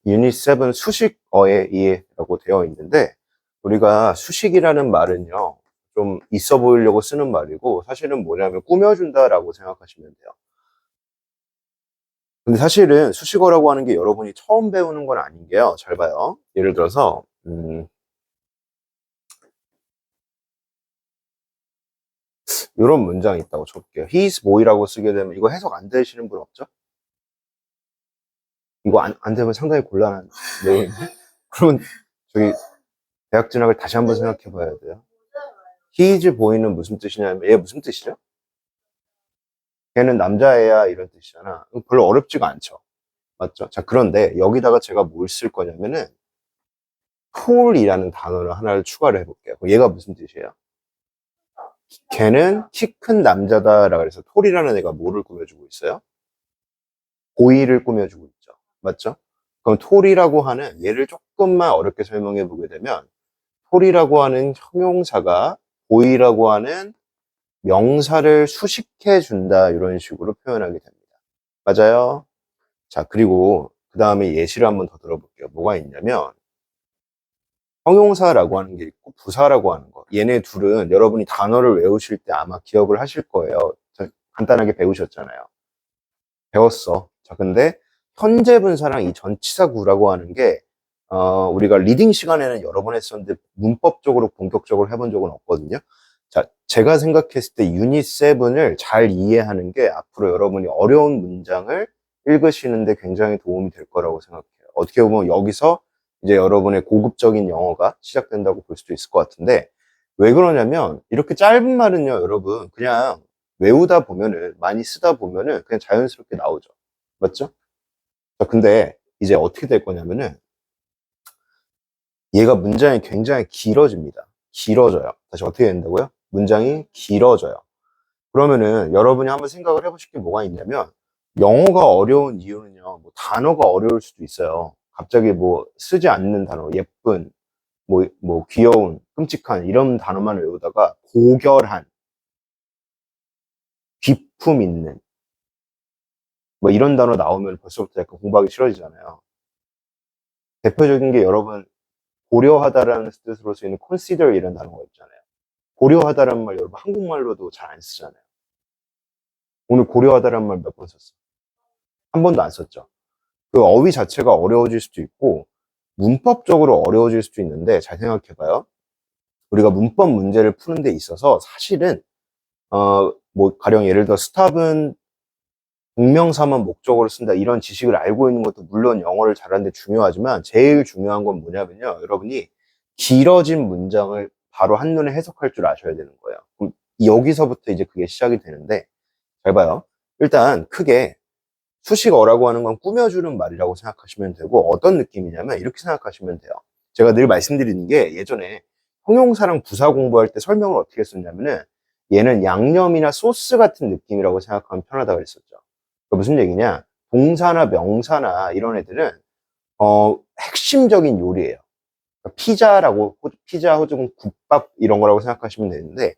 유닛 7 수식어의 이해라고 되어 있는데, 우리가 수식이라는 말은요, 좀 있어 보이려고 쓰는 말이고, 사실은 뭐냐면 꾸며준다라고 생각하시면 돼요. 근데 사실은 수식어라고 하는 게 여러분이 처음 배우는 건 아닌 게요. 잘 봐요. 예를 들어서 이런 문장이 있다고 쳐볼게요. He is boy라고 쓰게 되면 이거 해석 안 되시는 분 없죠? 이거 안 되면 상당히 곤란한 내용인데. 그러면 저기 대학 진학을 다시 한번 생각해 봐야 돼요. He is boy는 무슨 뜻이냐면 얘 무슨 뜻이죠? 걔는 남자애야 이런 뜻이잖아. 별로 어렵지가 않죠. 맞죠? 자, 그런데 여기다가 제가 뭘 쓸 거냐면은 tall이라는 단어를 하나를 추가를 해볼게요. 얘가 무슨 뜻이에요? 걔는 키 큰 남자다라고 해서 tall이라는 애가 뭐를 꾸며주고 있어요? 보이를 꾸며주고 있죠. 맞죠? 그럼 tall이라고 하는 얘를 조금만 어렵게 설명해 보게 되면 tall이라고 하는 형용사가 보이라고 하는 명사를 수식해 준다 이런 식으로 표현하게 됩니다. 맞아요? 자, 그리고 그 다음에 예시를 한번 더 들어볼게요. 뭐가 있냐면 형용사라고 하는 게 있고 부사라고 하는 거. 얘네 둘은 여러분이 단어를 외우실 때 아마 기억을 하실 거예요. 간단하게 배우셨잖아요. 배웠어. 자, 근데 현재 분사랑 이 전치사구라고 하는 게 우리가 리딩 시간에는 여러 번 했었는데 문법적으로 본격적으로 해본 적은 없거든요. 자, 제가 생각했을 때 유닛 7을 잘 이해하는 게 앞으로 여러분이 어려운 문장을 읽으시는데 굉장히 도움이 될 거라고 생각해요. 어떻게 보면 여기서 이제 여러분의 고급적인 영어가 시작된다고 볼 수도 있을 것 같은데, 왜 그러냐면 이렇게 짧은 말은요, 여러분 그냥 외우다 보면은, 많이 쓰다 보면은 그냥 자연스럽게 나오죠. 맞죠? 자, 근데 이제 어떻게 될 거냐면은 얘가 문장이 굉장히 길어집니다. 길어져요. 다시 어떻게 된다고요? 문장이 길어져요. 그러면은 여러분이 한번 생각을 해보실 게 뭐가 있냐면, 영어가 어려운 이유는요, 뭐 단어가 어려울 수도 있어요. 갑자기 뭐 쓰지 않는 단어, 예쁜, 뭐 귀여운, 끔찍한 이런 단어만 외우다가 고결한, 기품 있는 뭐 이런 단어 나오면 벌써부터 약간 공부하기 싫어지잖아요. 대표적인 게 여러분 고려하다라는 뜻으로 쓰이는 consider 이런 단어가 있잖아요. 고려하다라는 말 여러분 한국말로도 잘 안 쓰잖아요. 오늘 고려하다라는 말 몇 번 썼어? 한 번도 안 썼죠. 그 어휘 자체가 어려워질 수도 있고 문법적으로 어려워질 수도 있는데, 잘 생각해봐요. 우리가 문법 문제를 푸는 데 있어서 사실은 뭐 가령 예를 들어 스탑은 동명사만 목적으로 쓴다 이런 지식을 알고 있는 것도 물론 영어를 잘하는 데 중요하지만, 제일 중요한 건 뭐냐면요, 여러분이 길어진 문장을 바로 한눈에 해석할 줄 아셔야 되는 거예요. 그럼 여기서부터 이제 그게 시작이 되는데, 잘 봐요. 일단 크게 수식어라고 하는 건 꾸며주는 말이라고 생각하시면 되고, 어떤 느낌이냐면 이렇게 생각하시면 돼요. 제가 늘 말씀드리는 게, 예전에 형용사랑 부사 공부할 때 설명을 어떻게 했었냐면은 얘는 양념이나 소스 같은 느낌이라고 생각하면 편하다고 그랬었죠. 그러니까 무슨 얘기냐, 동사나 명사나 이런 애들은 핵심적인 요리예요. 그러니까 피자 혹은 국밥 이런 거라고 생각하시면 되는데,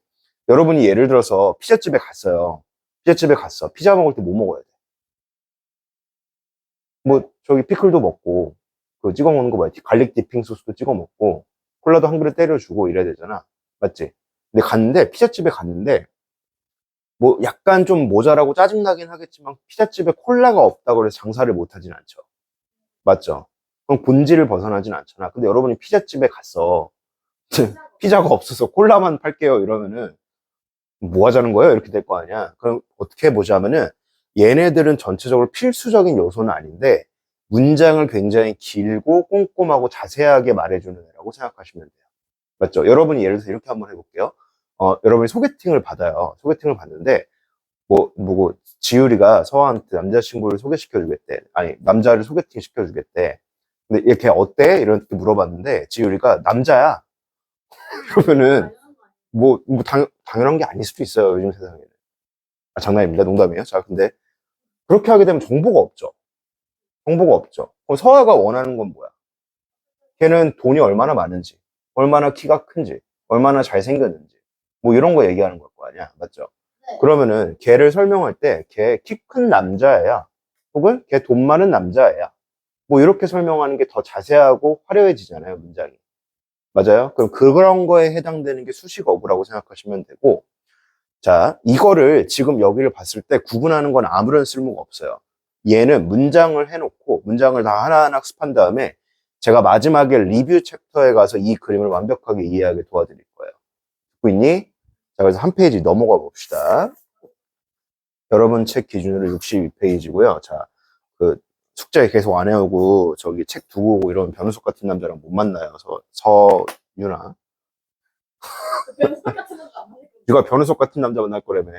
여러분이 예를 들어서 피자집에 갔어요. 피자집에 갔어. 피자 먹을 때 뭐 먹어야 돼? 뭐 저기 피클도 먹고, 그 찍어 먹는 거 뭐야? 갈릭 디핑 소스도 찍어 먹고, 콜라도 한 그릇 때려주고 이래야 되잖아. 맞지? 근데 갔는데, 피자집에 갔는데 뭐 약간 좀 모자라고 짜증나긴 하겠지만 피자집에 콜라가 없다고 해서 장사를 못 하진 않죠. 맞죠? 그럼 본질을 벗어나진 않잖아. 근데 여러분이 피자집에 갔어. 피자가 없어서 콜라만 팔게요 이러면은 뭐 하자는 거예요? 이렇게 될 거 아니야. 그럼 어떻게 보자면은, 얘네들은 전체적으로 필수적인 요소는 아닌데 문장을 굉장히 길고 꼼꼼하고 자세하게 말해주는 애라고 생각하시면 돼요. 맞죠? 여러분이 예를 들어서 이렇게 한번 해볼게요. 여러분이 소개팅을 받아요. 소개팅을 받는데 뭐고 지율이가 서아한테 남자친구를 소개시켜 주겠대. 아니, 남자를 소개팅 시켜 주겠대. 근데 이렇게 어때? 이렇게 물어봤는데 지율이가 남자야. 그러면은 당연한 게 아닐 수도 있어요, 요즘 세상에는. 아, 장난입니다. 농담이에요. 자, 근데 그렇게 하게 되면 정보가 없죠. 정보가 없죠. 그럼 서아가 원하는 건 뭐야? 걔는 돈이 얼마나 많은지, 얼마나 키가 큰지, 얼마나 잘생겼는지, 뭐 이런 거 얘기하는 걸 거 아니야. 맞죠? 네. 그러면은 걔를 설명할 때 걔 키 큰 남자애야, 혹은 걔 돈 많은 남자애야, 뭐 이렇게 설명하는 게 더 자세하고 화려해지잖아요, 문장이. 맞아요? 그럼 그런 거에 해당되는 게 수식 어구라고 생각하시면 되고, 자, 이거를 지금 여기를 봤을 때 구분하는 건 아무런 쓸모가 없어요. 얘는 문장을 해놓고 문장을 다 하나하나 학습한 다음에 제가 마지막에 리뷰 챕터에 가서 이 그림을 완벽하게 이해하게 도와드릴 거예요. 듣고 있니? 자, 그래서 한 페이지 넘어가 봅시다. 여러분 책 기준으로 62페이지고요. 자, 그 숙제 계속 안 해오고 저기 책 두고 오고 이런 변우석 같은 남자랑 못 만나요. 서유나. 변수 같은 것도 안 하니까. 네가 변우석 같은 남자 만날 거라며.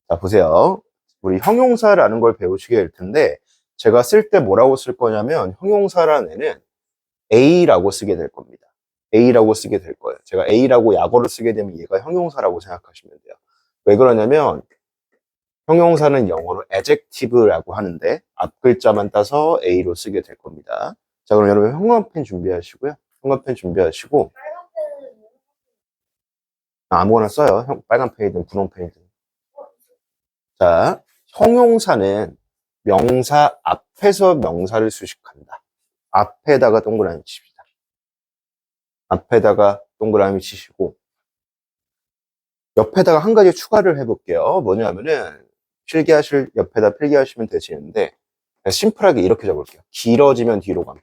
자, 보세요. 우리 형용사라는 걸 배우시게 될 텐데 제가 쓸 때 뭐라고 쓸 거냐면 형용사라는 애는 A라고 쓰게 될 겁니다. A라고 쓰게 될 거예요. 제가 A라고 약어를 쓰게 되면 얘가 형용사라고 생각하시면 돼요. 왜 그러냐면 형용사는 영어로 adjective라고 하는데 앞 글자만 따서 A로 쓰게 될 겁니다. 자, 그럼 여러분 형광펜 준비하시고요. 형광펜 준비하시고 빨간 펜은 아무거나 써요. 빨간 펜이든 분홍 펜이든. 자, 형용사는 명사 앞에서 명사를 수식한다. 앞에다가 동그라미 칩시다. 앞에다가 동그라미 치시고 옆에다가 한 가지 추가를 해볼게요. 뭐냐면은 옆에다 필기하시면 되시는데 심플하게 이렇게 적을게요. 길어지면 뒤로 감.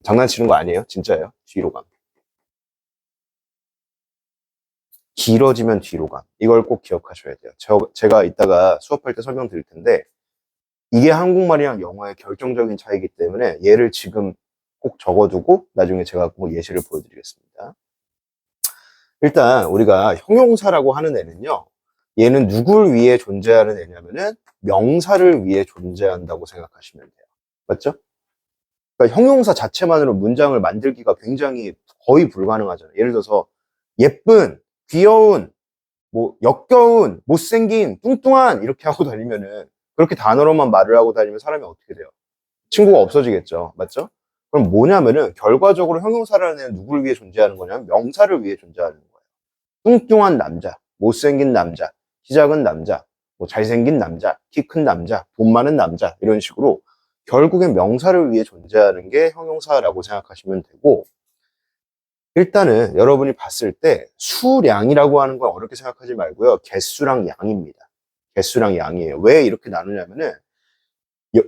장난치는 거 아니에요? 진짜예요. 뒤로 감. 길어지면 뒤로 감. 이걸 꼭 기억하셔야 돼요. 제가 이따가 수업할 때 설명드릴 텐데 이게 한국말이랑 영어의 결정적인 차이이기 때문에 얘를 지금 꼭 적어두고 나중에 제가 꼭 예시를 보여드리겠습니다. 일단 우리가 형용사라고 하는 애는요. 얘는 누굴 위해 존재하는 애냐면은 명사를 위해 존재한다고 생각하시면 돼요. 맞죠? 그러니까 형용사 자체만으로 문장을 만들기가 굉장히 거의 불가능하잖아요. 예를 들어서 예쁜, 귀여운, 뭐 역겨운, 못생긴, 뚱뚱한 이렇게 하고 다니면은 그렇게 단어로만 말을 하고 다니면 사람이 어떻게 돼요? 친구가 없어지겠죠. 맞죠? 그럼 뭐냐면은 결과적으로 형용사라는 애는 누구를 위해 존재하는 거냐면 명사를 위해 존재하는 거예요. 뚱뚱한 남자, 못생긴 남자, 키 작은 남자, 뭐 잘생긴 남자, 키 큰 남자, 돈 많은 남자 이런 식으로 결국엔 명사를 위해 존재하는 게 형용사라고 생각하시면 되고 일단은 여러분이 봤을 때 수량이라고 하는 건 어렵게 생각하지 말고요. 개수랑 양입니다. 개수랑 양이에요. 왜 이렇게 나누냐면은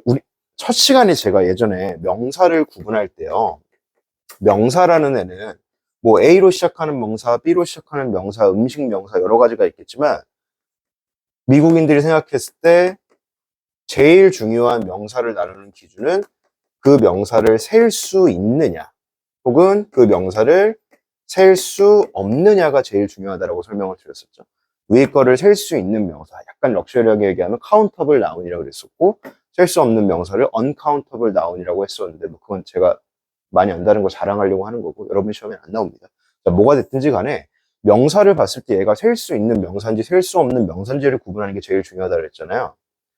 우리 첫 시간에 제가 예전에 명사를 구분할 때요. 명사라는 애는 뭐 A로 시작하는 명사, B로 시작하는 명사, 음식 명사 여러 가지가 있겠지만 미국인들이 생각했을 때 제일 중요한 명사를 나누는 기준은 그 명사를 셀 수 있느냐 혹은 그 명사를 셀 수 없느냐가 제일 중요하다고 설명을 드렸었죠. 위에 거를 셀 수 있는 명사, 약간 럭셔리하게 얘기하면 countable noun이라고 그랬었고 셀 수 없는 명사를 uncountable noun이라고 했었는데 뭐 그건 제가 많이 안다는 거 자랑하려고 하는 거고 여러분 시험에 안 나옵니다. 자, 뭐가 됐든지 간에 명사를 봤을 때 얘가 셀 수 있는 명사인지 셀 수 없는 명사인지를 구분하는 게 제일 중요하다고 그랬잖아요.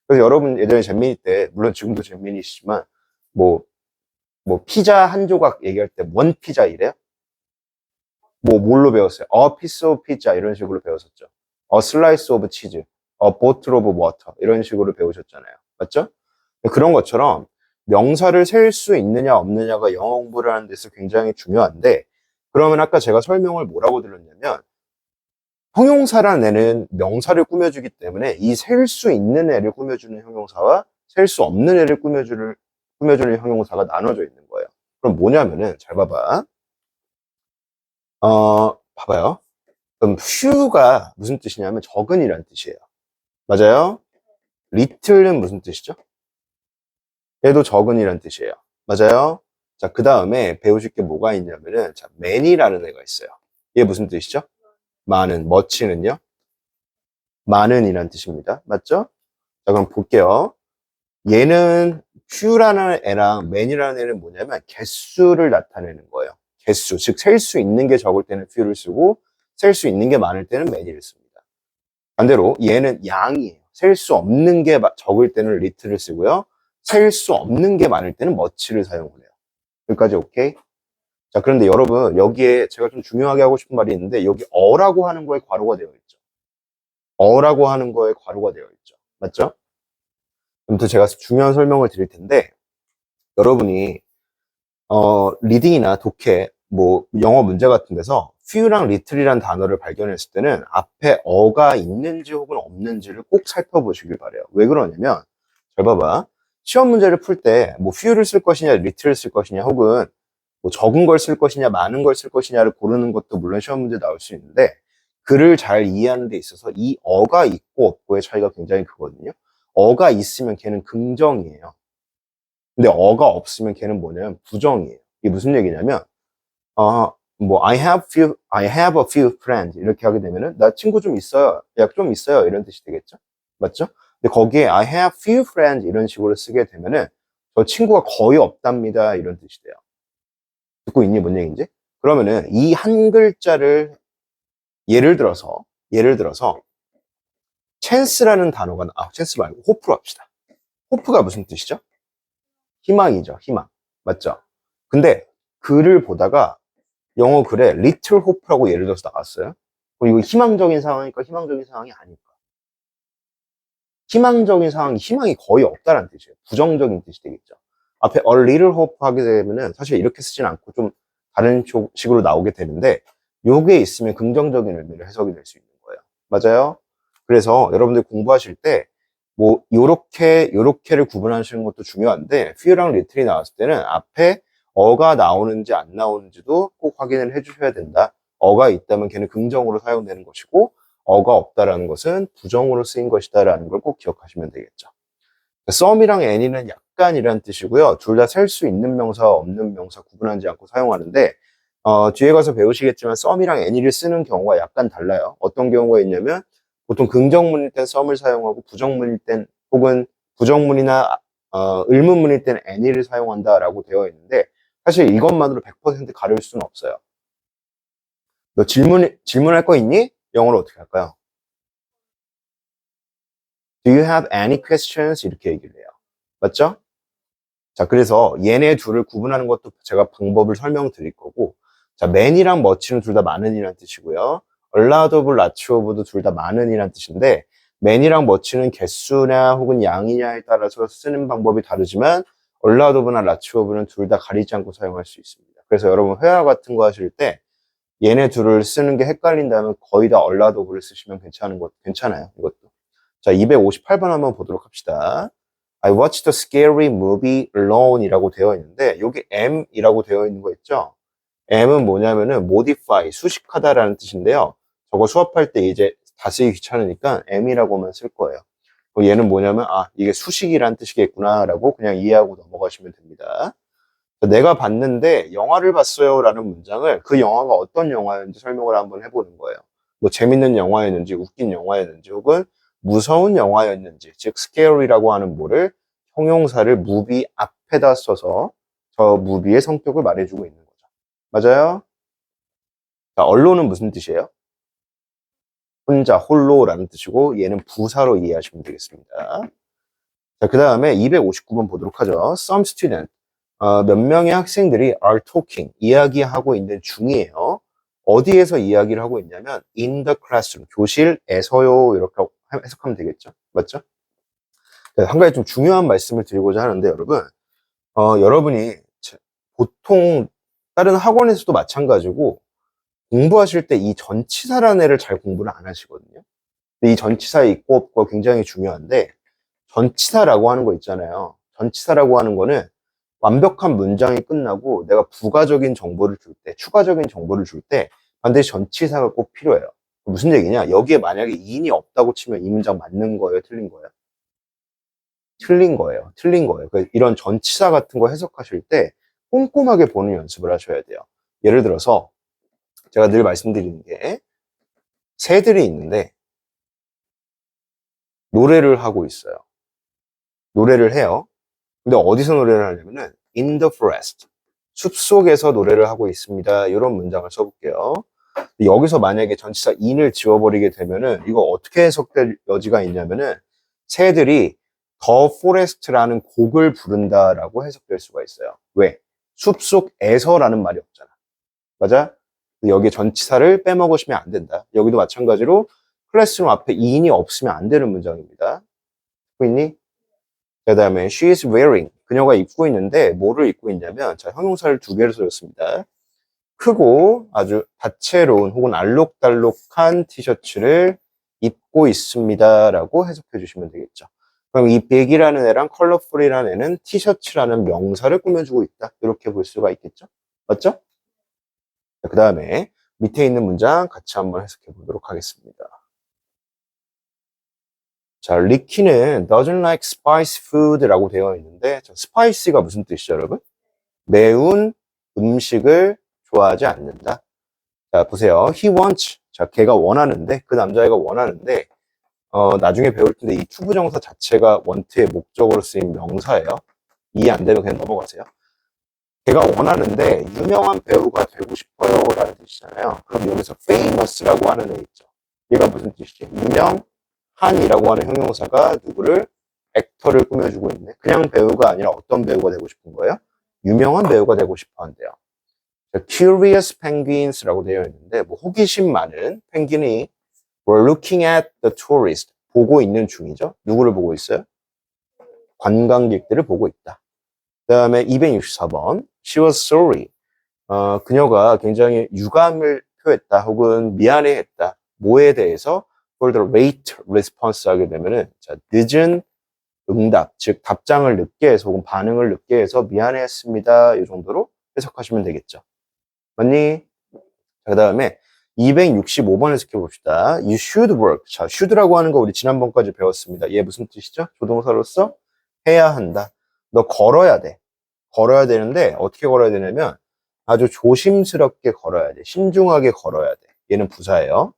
그래서 여러분 예전에 잼민이 때 물론 지금도 잼민이시지만 뭐 피자 한 조각 얘기할 때 원 피자 이래요? 뭐 뭘로 배웠어요? A piece of pizza 이런 식으로 배웠었죠. A slice of cheese, a bottle of water 이런 식으로 배우셨잖아요. 맞죠? 그런 것처럼 명사를 셀 수 있느냐 없느냐가 영어 공부를 하는 데서 굉장히 중요한데 그러면 아까 제가 설명을 뭐라고 들었냐면 형용사라는 애는 명사를 꾸며주기 때문에 이 셀 수 있는 애를 꾸며주는 형용사와 셀 수 없는 애를 꾸며주는 형용사가 나눠져 있는 거예요. 그럼 뭐냐면은 잘 봐봐. 봐봐요. 그럼 few가 무슨 뜻이냐면 적은이란 뜻이에요. 맞아요? little는 무슨 뜻이죠? 얘도 적은이란 뜻이에요. 맞아요? 자, 그 다음에 배우실 게 뭐가 있냐면은, 자, many라는 애가 있어요. 얘 무슨 뜻이죠? 많은. much는요? 많은이란 뜻입니다. 맞죠? 자, 그럼 볼게요. 얘는 few라는 애랑 many라는 애는 뭐냐면 개수를 나타내는 거예요. 개수. 즉, 셀 수 있는 게 적을 때는 few를 쓰고, 셀 수 있는 게 많을 때는 many를 씁니다. 반대로 얘는 양이에요. 셀 수 없는 게 적을 때는 little를 쓰고요. 셀 수 없는 게 많을 때는 much를 사용을 해요. 여기까지 오케이? 자, 그런데 여러분 여기에 제가 좀 중요하게 하고 싶은 말이 있는데 여기 어라고 하는 거에 괄호가 되어 있죠. 어라고 하는 거에 괄호가 되어 있죠. 맞죠? 아무튼 제가 중요한 설명을 드릴 텐데, 여러분이 리딩이나 독해, 뭐 영어 문제 같은 데서 few랑 little이란 단어를 발견했을 때는 앞에 어가 있는지 혹은 없는지를 꼭 살펴보시길 바래요. 왜 그러냐면, 잘 봐봐. 시험 문제를 풀 때 뭐 few를 쓸 것이냐, little를 쓸 것이냐, 혹은 뭐 적은 걸 쓸 것이냐, 많은 걸 쓸 것이냐를 고르는 것도 물론 시험 문제 나올 수 있는데, 글을 잘 이해하는 데 있어서 이 어가 있고 없고의 차이가 굉장히 크거든요. 어가 있으면 걔는 긍정이에요. 근데 어가 없으면 걔는 뭐냐면 부정이에요. 이게 무슨 얘기냐면, 뭐, I have a few friends. 이렇게 하게 되면은, 나 친구 좀 있어요. 약 좀 있어요. 이런 뜻이 되겠죠? 맞죠? 근데 거기에 I have few friends 이런 식으로 쓰게 되면은, 저 친구가 거의 없답니다. 이런 뜻이 돼요. 듣고 있니? 뭔 얘기인지? 그러면은, 이 한 글자를, 예를 들어서, chance라는 단어가, chance 말고, hope로 합시다. hope가 무슨 뜻이죠? 희망이죠, 희망. 맞죠? 근데, 글을 보다가, 영어 글에 little hope라고 예를 들어서 나왔어요. 그럼 이거 희망적인 상황이니까 희망적인 상황이 아닐까? 희망적인 상황이 희망이 거의 없다는 뜻이에요. 부정적인 뜻이 되겠죠. 앞에 a little hope 하게 되면은 사실 이렇게 쓰진 않고 좀 다른 식으로 나오게 되는데 요게 있으면 긍정적인 의미로 해석이 될 수 있는 거예요. 맞아요? 그래서 여러분들 공부하실 때 뭐 요렇게를 구분하시는 것도 중요한데 few랑 little이 나왔을 때는 앞에 어가 나오는지 안 나오는지도 꼭 확인을 해주셔야 된다. 어가 있다면 걔는 긍정으로 사용되는 것이고 어가 없다라는 것은 부정으로 쓰인 것이다라는 걸 꼭 기억하시면 되겠죠. some이랑 any는 약간이란 뜻이고요. 둘 다 셀 수 있는 명사와 없는 명사 구분하지 않고 사용하는데 뒤에 가서 배우시겠지만 some이랑 any를 쓰는 경우가 약간 달라요. 어떤 경우가 있냐면 보통 긍정문일 땐 some을 사용하고 부정문일 땐 혹은 부정문이나 의문문일 땐 any를 사용한다라고 되어 있는데 사실 이것만으로 100% 가릴 수는 없어요. 너 질문할 거 있니? 영어로 어떻게 할까요? Do you have any questions? 이렇게 얘기를 해요. 맞죠? 자, 그래서 얘네 둘을 구분하는 것도 제가 방법을 설명드릴 거고, 자, man이랑 much는 둘 다 많은이란 뜻이고요. a lot of, lots of도 둘 다 많은이란 뜻인데, man이랑 much는 개수냐 혹은 양이냐에 따라서 쓰는 방법이 다르지만, a lot of나 lots of는 둘 다 가리지 않고 사용할 수 있습니다. 그래서 여러분 회화 같은 거 하실 때, 얘네 둘을 쓰는 게 헷갈린다면 거의 다 a lot of를 쓰시면 괜찮아요. 이것도. 자, 258번 한번 보도록 합시다. I watched a scary movie alone 이라고 되어 있는데, 여기 M이라고 되어 있는 거 있죠? M은 뭐냐면은 modify, 수식하다라는 뜻인데요. 저거 수업할 때 이제 다 쓰기 귀찮으니까 M이라고만 쓸 거예요. 그럼 얘는 뭐냐면, 이게 수식이란 뜻이겠구나 라고 그냥 이해하고 넘어가시면 됩니다. 내가 봤는데 영화를 봤어요 라는 문장을 그 영화가 어떤 영화였는지 설명을 한번 해보는 거예요. 뭐 재밌는 영화였는지 웃긴 영화였는지 혹은 무서운 영화였는지 즉 scary라고 하는 뭐를 형용사를 movie 앞에다 써서 저 movie의 성격을 말해주고 있는 거죠. 맞아요? 자, allone은 무슨 뜻이에요? 혼자, 홀로라는 뜻이고 얘는 부사로 이해하시면 되겠습니다. 자, 그 다음에 259번 보도록 하죠. Some student 몇 명의 학생들이 are talking, 이야기하고 있는 중이에요. 어디에서 이야기를 하고 있냐면 in the classroom, 교실에서요. 이렇게 해석하면 되겠죠. 맞죠? 네, 한 가지 좀 중요한 말씀을 드리고자 하는데 여러분, 여러분이 보통 다른 학원에서도 마찬가지고 공부하실 때 이 전치사라는 애를 잘 공부를 안 하시거든요. 근데 이 전치사의 있고 없고가 굉장히 중요한데 전치사라고 하는 거 있잖아요. 전치사라고 하는 거는 완벽한 문장이 끝나고 내가 부가적인 정보를 줄 때, 추가적인 정보를 줄 때 반드시 전치사가 꼭 필요해요. 무슨 얘기냐? 여기에 만약에 인이 없다고 치면 이 문장 맞는 거예요? 틀린 거예요? 틀린 거예요. 틀린 거예요. 이런 전치사 같은 거 해석하실 때 꼼꼼하게 보는 연습을 하셔야 돼요. 예를 들어서 제가 늘 말씀드리는 게 새들이 있는데 노래를 하고 있어요. 노래를 해요. 근데 어디서 노래를 하냐면은 in the forest, 숲속에서 노래를 하고 있습니다. 이런 문장을 써볼게요. 여기서 만약에 전치사 in을 지워버리게 되면은 이거 어떻게 해석될 여지가 있냐면은 새들이 The Forest라는 곡을 부른다라고 해석될 수가 있어요. 왜? 숲속에서라는 말이 없잖아. 맞아? 여기에 전치사를 빼먹으시면 안 된다. 여기도 마찬가지로 클래스룸 앞에 in이 없으면 안 되는 문장입니다. 듣고 있니? 그 다음에 she is wearing. 그녀가 입고 있는데 뭐를 입고 있냐면 자, 형용사를 두 개를 써줬습니다. 크고 아주 다채로운 혹은 알록달록한 티셔츠를 입고 있습니다. 라고 해석해 주시면 되겠죠. 그럼 이 백이라는 애랑 컬러풀이라는 애는 티셔츠라는 명사를 꾸며주고 있다. 이렇게 볼 수가 있겠죠. 맞죠? 그 다음에 밑에 있는 문장 같이 한번 해석해 보도록 하겠습니다. 자, 리키는 doesn't like spicy food라고 되어 있는데 스파이시가 무슨 뜻이죠, 여러분? 매운 음식을 좋아하지 않는다. 자, 보세요. He wants. 자, 걔가 원하는데, 그 남자애가 원하는데, 나중에 배울 텐데 이 투부정사 자체가 want의 목적으로 쓰인 명사예요. 이해 안 되면 그냥 넘어가세요. 걔가 원하는데 유명한 배우가 되고 싶어요 라는 뜻이잖아요. 그럼 여기서 famous라고 하는 애 있죠. 얘가 무슨 뜻이지? 유명한이라고 하는 형용사가 누구를 액터를 꾸며주고 있네. 그냥 배우가 아니라 어떤 배우가 되고 싶은 거예요? 유명한 배우가 되고 싶어 한대요. Curious penguins라고 되어 있는데 뭐 호기심 많은 펭귄이 were looking at the tourist. 보고 있는 중이죠. 누구를 보고 있어요? 관광객들을 보고 있다. 그 다음에 264번 She was sorry. 그녀가 굉장히 유감을 표했다 혹은 미안해했다. 뭐에 대해서? For the late response 하게 되면은 자, 늦은 응답, 즉 답장을 늦게 해서 혹은 반응을 늦게 해서 미안해했습니다. 이 정도로 해석하시면 되겠죠. 맞니? 그 다음에 265번 해석해 봅시다. You should work. 자, should라고 하는 거 우리 지난번까지 배웠습니다. 얘 무슨 뜻이죠? 조동사로서 해야 한다. 너 걸어야 돼. 걸어야 되는데 어떻게 걸어야 되냐면 아주 조심스럽게 걸어야 돼. 신중하게 걸어야 돼. 얘는 부사예요.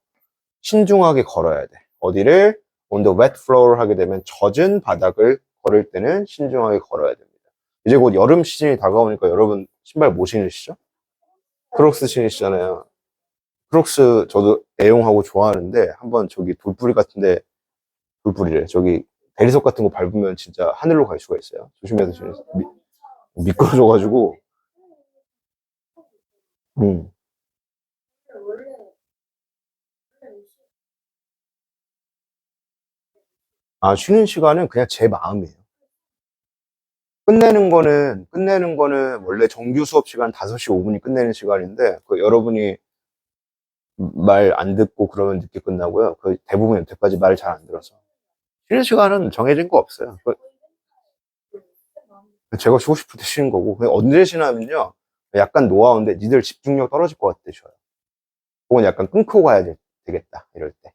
신중하게 걸어야 돼. 어디를? on the wet floor 하게 되면 젖은 바닥을 걸을 때는 신중하게 걸어야 됩니다. 이제 곧 여름 시즌이 다가오니까 여러분 신발 뭐 신으시죠? 크록스 신으시잖아요. 크록스 저도 애용하고 좋아하는데 한번 저기 돌뿌리 같은데 돌뿌리래. 저기 대리석 같은 거 밟으면 진짜 하늘로 갈 수가 있어요. 조심해서 신으세요. 미끄러져가지고. 원래 아, 쉬는 시간은 그냥 제 마음이에요. 끝내는 거는 원래 정규 수업 시간 5시 5분이 끝내는 시간인데, 그 여러분이 말 안 듣고 그러면 늦게 끝나고요. 그 대부분 여태까지 말 잘 안 들어서. 쉬는 시간은 정해진 거 없어요. 제가 쉬고 싶을 때 쉬는 거고, 그냥 언제 쉬냐면요. 약간 노하우인데, 니들 집중력 떨어질 것 같을 때 쉬어요. 혹은 약간 끊고 가야 되겠다, 이럴 때.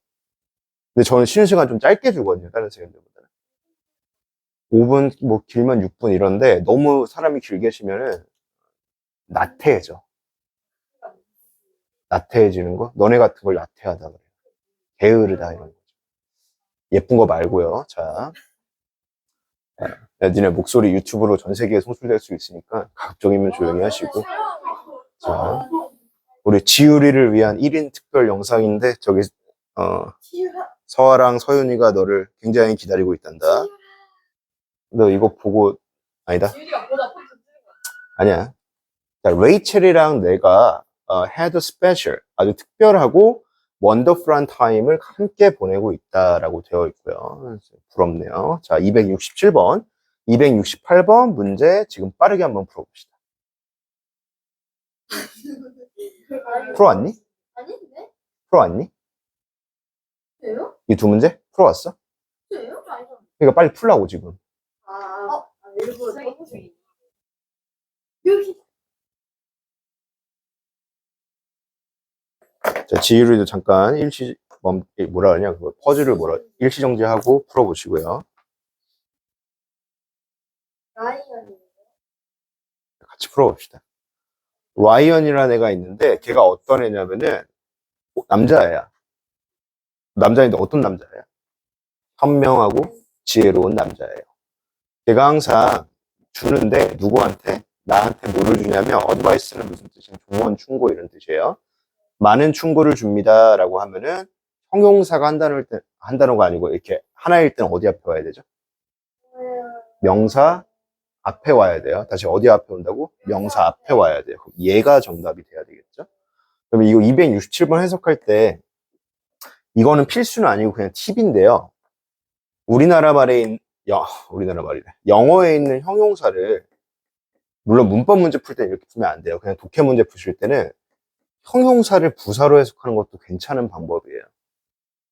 근데 저는 쉬는 시간 좀 짧게 주거든요, 다른 선생님들보다는. 5분, 뭐 길면 6분 이런데, 너무 사람이 길게 쉬면은, 나태해져. 나태해지는 거? 너네 같은 걸 나태하다 그래요. 게으르다 이런 거죠. 예쁜 거 말고요. 자, 니네 목소리 유튜브로 전 세계에 송출될 수 있으니까 가급적이면 조용히 하시고. 자, 우리 지유리를 위한 1인 특별 영상인데 저기 서아랑 서윤이가 너를 굉장히 기다리고 있단다. 너 이거 보고 아니다. 지율이가 보다 폰트 쓰는 거야. 아니야. 자, 레이첼이랑 내가 had a special 아주 특별하고 원더풀한 타임을 함께 보내고 있다라고 되어 있고요. 부럽네요. 자, 267번, 268번 문제 지금 빠르게 한번 풀어봅시다. 풀어왔니? 아닌데? 풀어왔니? 왜요? 이 두 문제? 풀어왔어? 왜요? 아니죠. 그러니까 빨리 풀라고 지금. 일부러 써본 중이. 여기. 자, 지유리도 잠깐 뭐라 하냐, 그거 퍼즐을 일시정지하고 풀어보시고요. 라이언이. 같이 풀어봅시다. 라이언이라는 애가 있는데 걔가 어떤 애냐면은 남자애야. 남자인데 어떤 남자애야? 현명하고 지혜로운 남자예요. 걔가 항상 주는데 누구한테? 나한테 뭐를 주냐면 어드바이스는 무슨 뜻이냐? 조언, 충고 이런 뜻이에요. 많은 충고를 줍니다 라고 하면은 형용사가 한 단어가 아니고 이렇게 하나일 때는 어디 앞에 와야 되죠? 명사 앞에 와야 돼요. 다시 어디 앞에 온다고? 명사 앞에 와야 돼요. 그럼 얘가 정답이 돼야 되겠죠? 그럼 이거 267번 해석할 때 이거는 필수는 아니고 그냥 팁인데요. 우리나라 말에 우리나라 말이래. 영어에 있는 형용사를, 물론 문법 문제 풀 때는 이렇게 풀면 안 돼요. 그냥 독해 문제 푸실 때는 형용사를 부사로 해석하는 것도 괜찮은 방법이에요.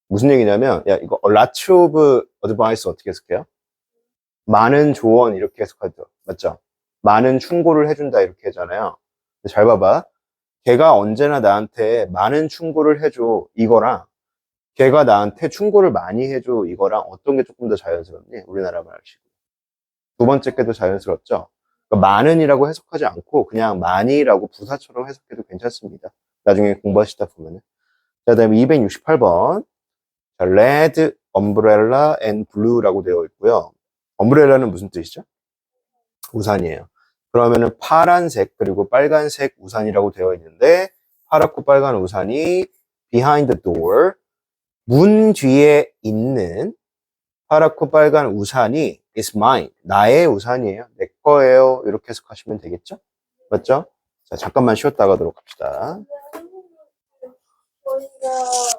무슨 얘기냐면, 야, 이거 lots of advice 어떻게 해석해요? 많은 조언 이렇게 해석하죠. 맞죠? 많은 충고를 해준다 이렇게 하잖아요. 잘 봐봐. 걔가 언제나 나한테 많은 충고를 해줘 이거랑 걔가 나한테 충고를 많이 해줘 이거랑 어떤 게 조금 더 자연스럽니? 우리나라 말식으로. 두 번째 게도 자연스럽죠? 그러니까 많은이라고 해석하지 않고 그냥 많이라고 부사처럼 해석해도 괜찮습니다. 나중에 공부하시다 보면은. 자, 그다음에 268번. 자, red, umbrella and blue라고 되어 있고요. umbrel라는 무슨 뜻이죠? 우산이에요. 그러면은 파란색 그리고 빨간색 우산이라고 되어 있는데 파랗고 빨간 우산이 behind the door 문 뒤에 있는 파랗고 빨간 우산이 is mine 나의 우산이에요. 내 거예요. 이렇게 해석하시면 되겠죠? 맞죠? 자, 잠깐만 쉬었다 가도록 합시다. 저희가